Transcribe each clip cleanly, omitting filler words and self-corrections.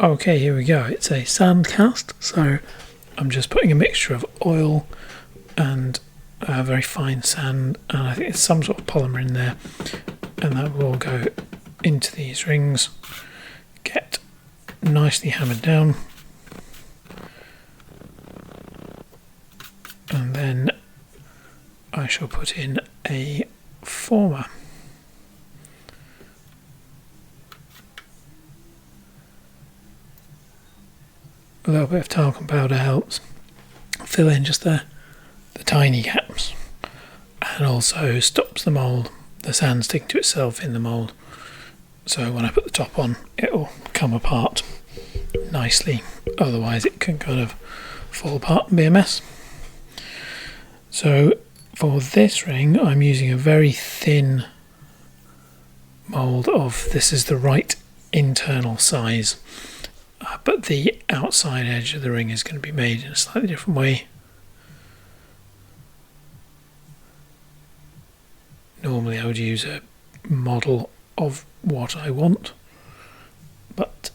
Okay, here we go. It's a Sandcast, so I'm just putting a mixture of oil and very fine sand, and I think it's some sort of polymer in there, and that will go into these rings, get nicely hammered down, and then I shall put in a former. A little bit of talcum powder helps fill in just the tiny gaps, and also stops the mould, the sand sticking to itself in the mould, so when I put the top on it will come apart nicely, otherwise it can kind of fall apart and be a mess. So for this ring I'm using a very thin mould of, this is the right internal size, but the outside edge of the ring is going to be made in a slightly different way. Normally I would use a model of what I want, but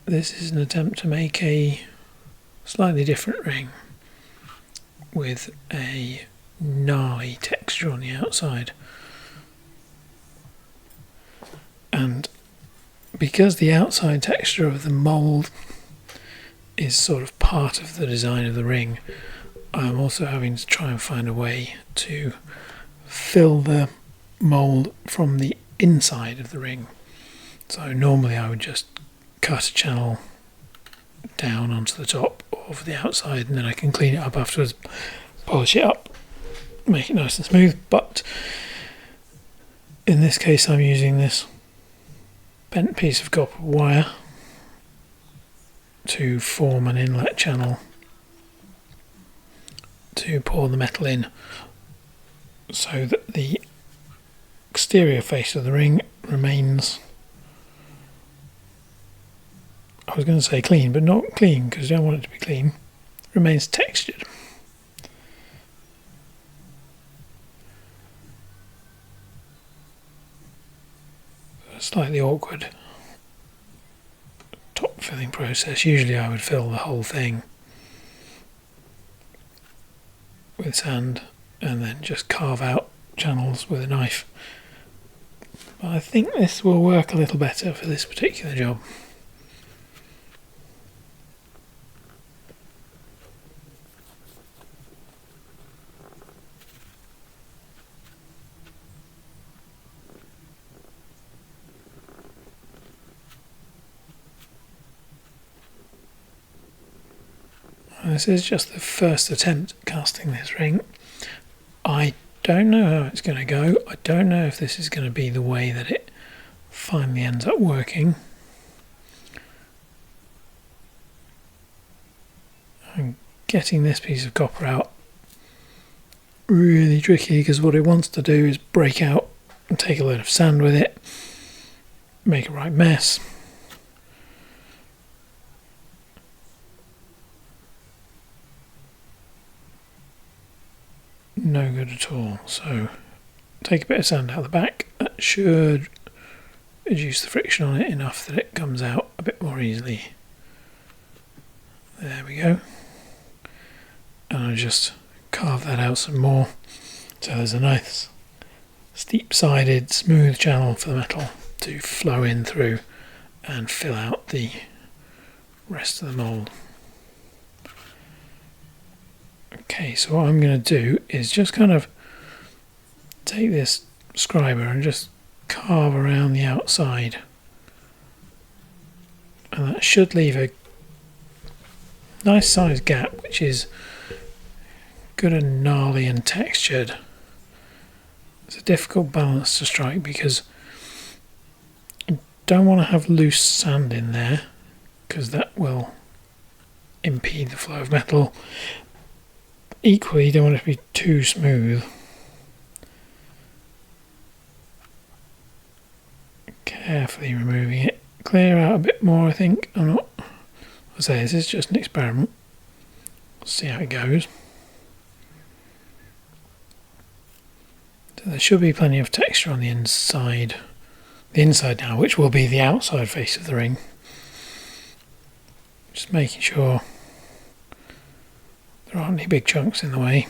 this is an attempt to make a slightly different ring with a gnarly texture on the outside. And because the outside texture of the mould is sort of part of the design of the ring, I'm also having to try and find a way to fill the mould from the inside of the ring. So normally I would just cut a channel down onto the top of the outside, and then I can clean it up afterwards, polish it up, make it nice and smooth. But in this case I'm using this bent piece of copper wire to form an inlet channel to pour the metal in, so that the exterior face of the ring remains, I was going to say clean, but not clean because you don't want it to be clean, remains textured. A slightly awkward top filling process. Usually I would fill the whole thing with sand and then just carve out channels with a knife. But I think this will work a little better for this particular job. This is just the first attempt at casting this ring. I don't know how it's going to go. I don't know if this is going to be the way that it finally ends up working. I'm getting this piece of copper out really tricky, because what it wants to do is break out and take a load of sand with it, make a right mess. No good at all. So take a bit of sand out of the back. That should reduce the friction on it enough that it comes out a bit more easily. There we go. And I'll just carve that out some more, so there's a nice steep-sided smooth channel for the metal to flow in through and fill out the rest of the mould. Okay, so what I'm going to do is just kind of take this scriber and just carve around the outside, and that should leave a nice sized gap which is good and gnarly and textured. It's a difficult balance to strike because you don't want to have loose sand in there, because that will impede the flow of metal. Equally, you don't want it to be too smooth. Carefully removing it. Clear out a bit more, I think. I'll say this is just an experiment. See how it goes. So there should be plenty of texture on the inside. The inside now, which will be the outside face of the ring. Just making sure there aren't any big chunks in the way.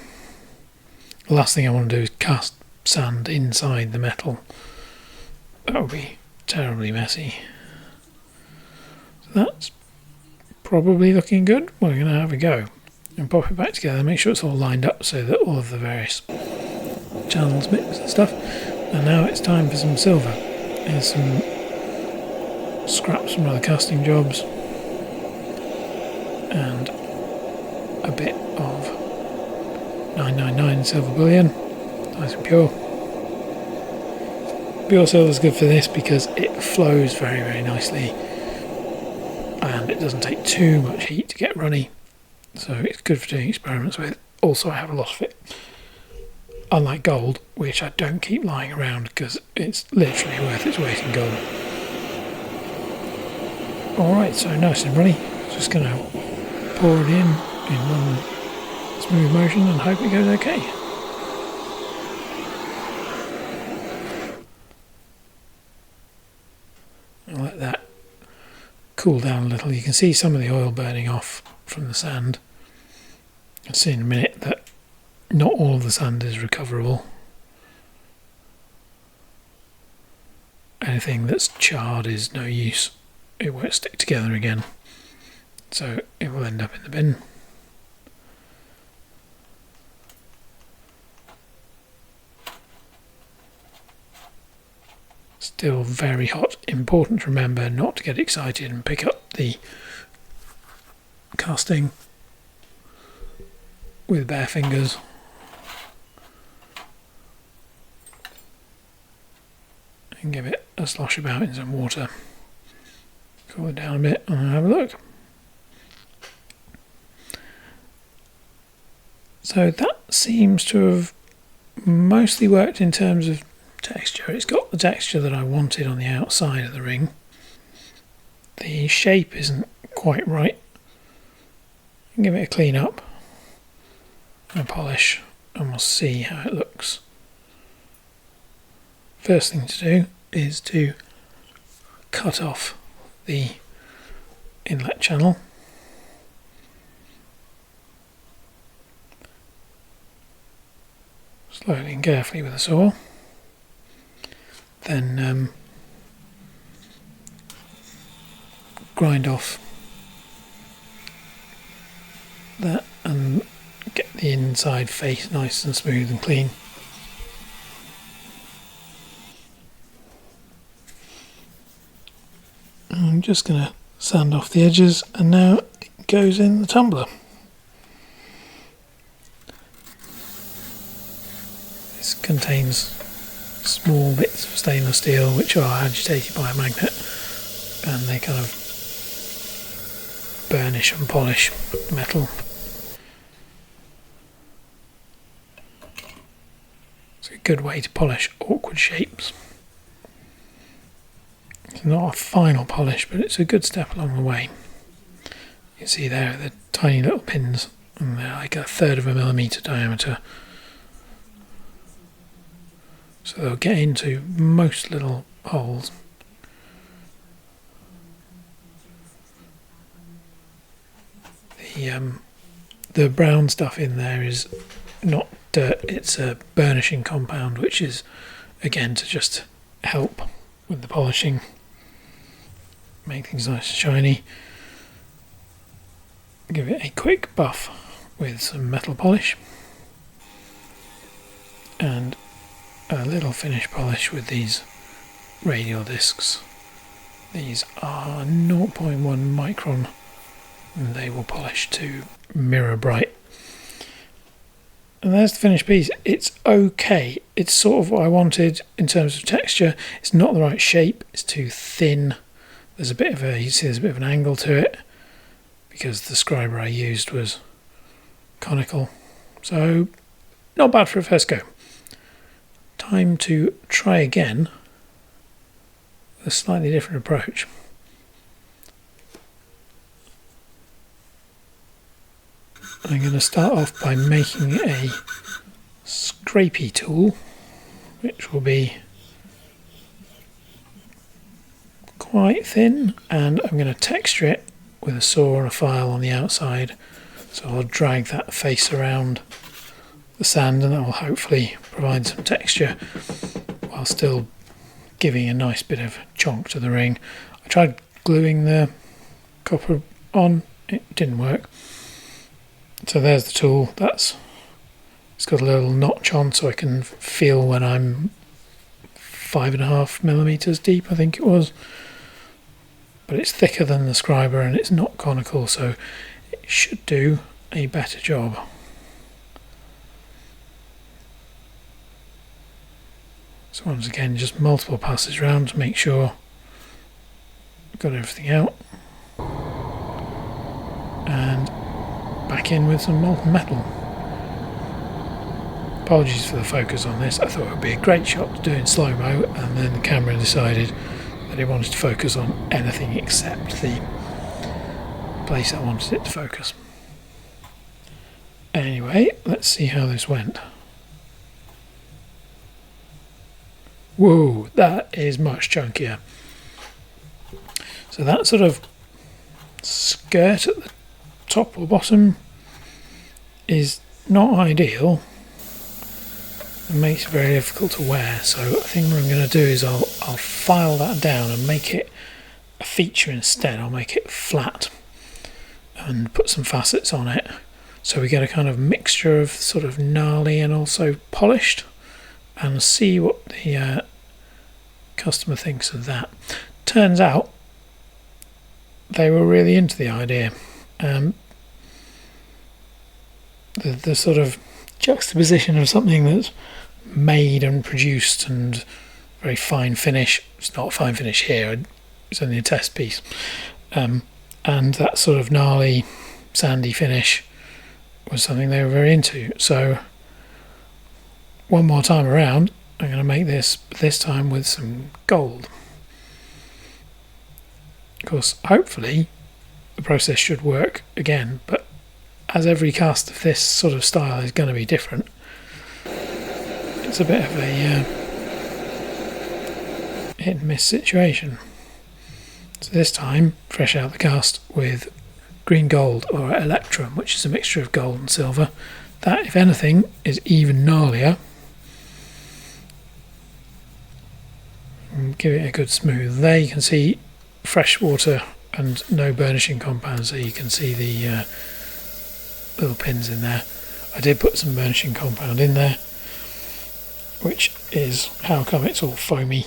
The last thing I want to do is cast sand inside the metal. That would be terribly messy. So that's probably looking good. We're going to have a go and pop it back together, make sure it's all lined up so that all of the various channels mix and stuff. And now it's time for some silver. Here's some scraps from other casting jobs and a bit of 999 silver bullion, nice and pure. Pure silver is good for this because it flows very, very nicely and it doesn't take too much heat to get runny, so it's good for doing experiments with. Also, I have a lot of it, unlike gold, which I don't keep lying around because it's literally worth its weight in gold. Alright, so nice and runny. Just going to pour it in one smooth motion and hope it goes okay. I'll let that cool down a little. You can see some of the oil burning off from the sand. You'll see in a minute that not all of the sand is recoverable. Anything that's charred is no use. It won't stick together again. So it will end up in the bin. Still very hot. Important to remember not to get excited and pick up the casting with bare fingers. And give it a slosh about in some water. Cool it down a bit and have a look. So that seems to have mostly worked in terms of texture. It's got the texture that I wanted on the outside of the ring. The shape isn't quite right. Give it a clean up and a polish and we'll see how it looks. First thing to do is to cut off the inlet channel. Slowly and carefully with a saw. Then grind off that and get the inside face nice and smooth and clean. I'm just going to sand off the edges and now it goes in the tumbler. This contains small bits of stainless steel which are agitated by a magnet and they kind of burnish and polish the metal. It's a good way to polish awkward shapes. It's not a final polish, but it's a good step along the way. You can see there the tiny little pins, and they're like 1/3 of a millimetre diameter. So they'll get into most little holes. The brown stuff in there is not dirt, it's a burnishing compound, which is again to just help with the polishing, make things nice and shiny. Give it a quick buff with some metal polish and a little finish polish with these radial discs. These are 0.1 micron and they will polish to mirror bright. And there's the finished piece. It's okay. It's sort of what I wanted in terms of texture. It's not the right shape. It's too thin. There's a bit of a, you see there's a bit of an angle to it because the scriber I used was conical. So not bad for a first go. Time to try again with a slightly different approach. I'm going to start off by making a scrapey tool, which will be quite thin, and I'm going to texture it with with a saw and a file on the outside. So I'll drag that face around the sand, and that will hopefully provide some texture while still giving a nice bit of chonk to the ring. I tried gluing the copper on, it didn't work. So there's the tool. It's got a little notch on so I can feel when I'm 5.5mm deep, I think it was. But it's thicker than the scriber and it's not conical, so it should do a better job. So once again, just multiple passes around to make sure I've got everything out. And back in with some molten metal. Apologies for the focus on this. I thought it would be a great shot to do in slow-mo, and then the camera decided that it wanted to focus on anything except the place I wanted it to focus. Anyway, let's see how this went. Whoa, that is much chunkier. So that sort of skirt at the top or bottom is not ideal. It makes it very difficult to wear. So I think what I'm going to do is I'll file that down and make it a feature instead. I'll make it flat and put some facets on it, so we get a kind of mixture of sort of gnarly and also polished, and see what the customer thinks of that. Turns out they were really into the idea. The sort of juxtaposition of something that's made and produced and very fine finish. It's not a fine finish here, it's only a test piece. And that sort of gnarly, sandy finish was something they were very into. So one more time around, I'm going to make this time with some gold. Of course, hopefully the process should work again, but as every cast of this sort of style is going to be different, it's a bit of a hit and miss situation. So this time, fresh out the cast with green gold, or Electrum, which is a mixture of gold and silver. That, if anything, is even gnarlier. And give it a good smooth. There you can see fresh water and no burnishing compound, so you can see the little pins in there. I did put some burnishing compound in there, which is how come it's all foamy.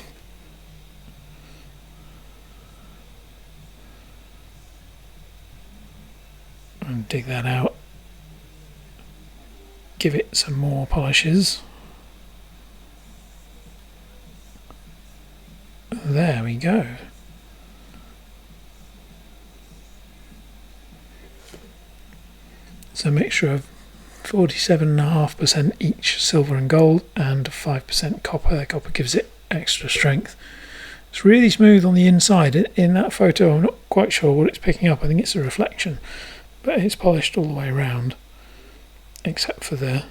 And dig that out, give it some more polishes. There we go. It's a mixture of 47.5% each silver and gold and 5% copper. The copper gives it extra strength. It's really smooth on the inside. In that photo, I'm not quite sure what it's picking up. I think it's a reflection, but it's polished all the way around except for the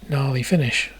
gnarly finish.